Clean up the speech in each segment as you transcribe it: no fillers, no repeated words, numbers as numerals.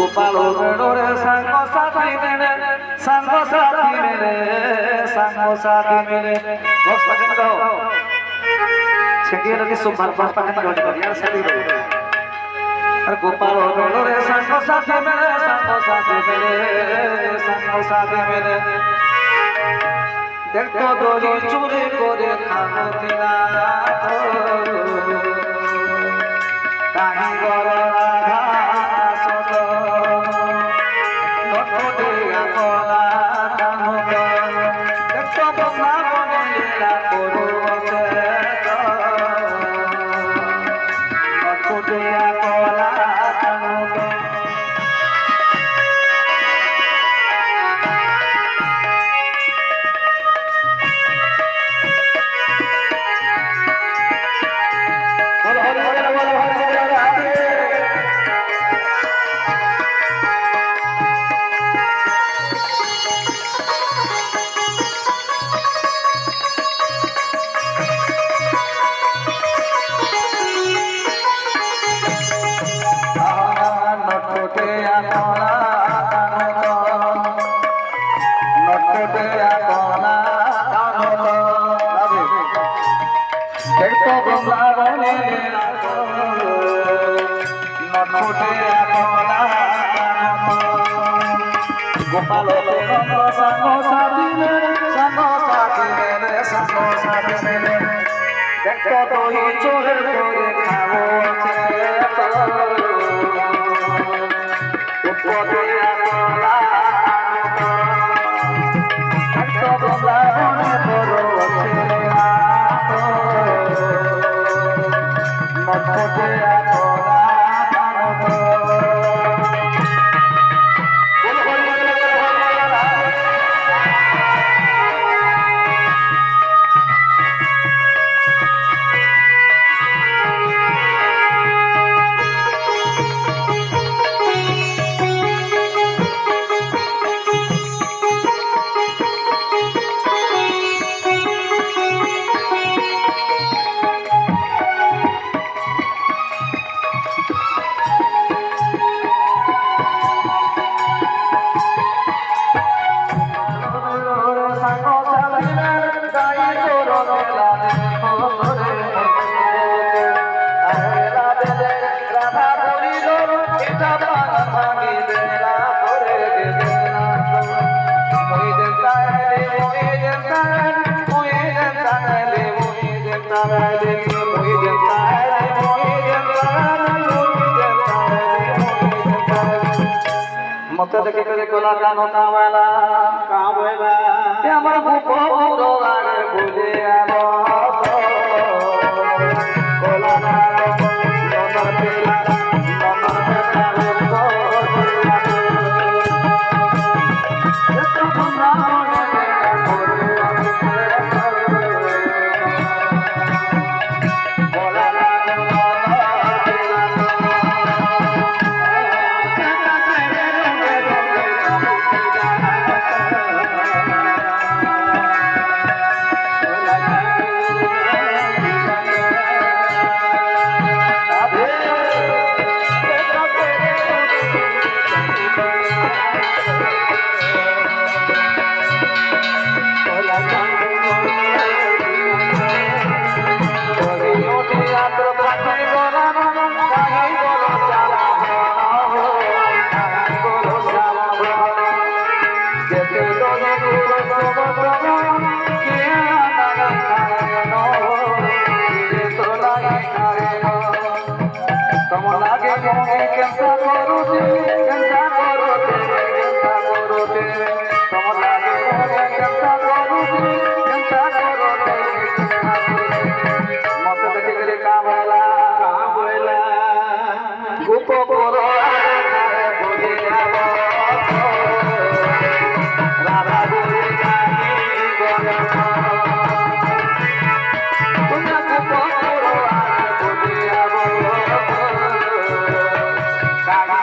গোপাল বেড়রে সাঙ্গ সাথী মেলে সাঙ্গ সাথী মেলে সাঙ্গ সাথী মেলে বস পাকেন দাও সেটিয়ে লাগি সুপার বস পাকেন গড় গড় यार সাথী আর গোপাল বেড়রে সাঙ্গ সাথী মেলে সাঙ্গ সাথী মেলে সাঙ্গ সাথী মেলে দেখতো দড়ি চুরি করে খানো তিনা কাহি গড় গোপাল সাঙ্গ সাথী মেলে সাঙ্গ সাথী মেলে সাঙ্গ সাথী মেলে দেখতো দই চোরে করে খাবো উপদে আকলা দেখতো বলা মনে করো মঠে আকলা মতে দেখে করে কোলা গানো কাওয়ালা কাওয়ালা এ আমার বুক পুরো আগে ভুলে আলো কোলা গানো ননর পেলা ননর পেলা এত বন্ধা মনে কোলা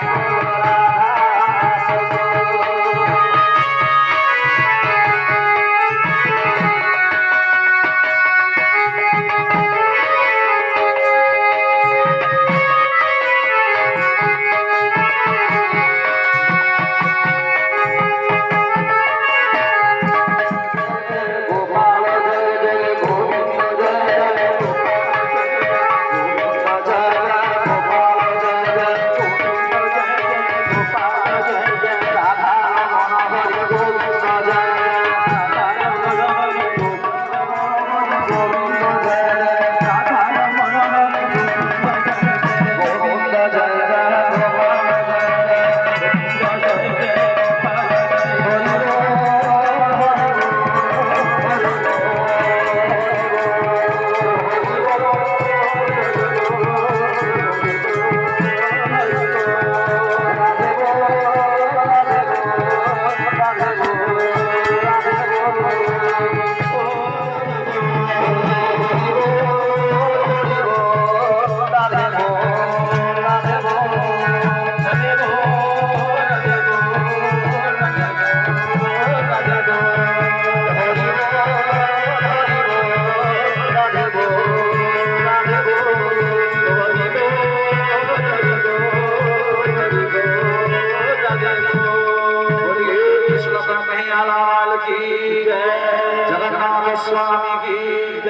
Bye. जगन्नाथ स्वामी की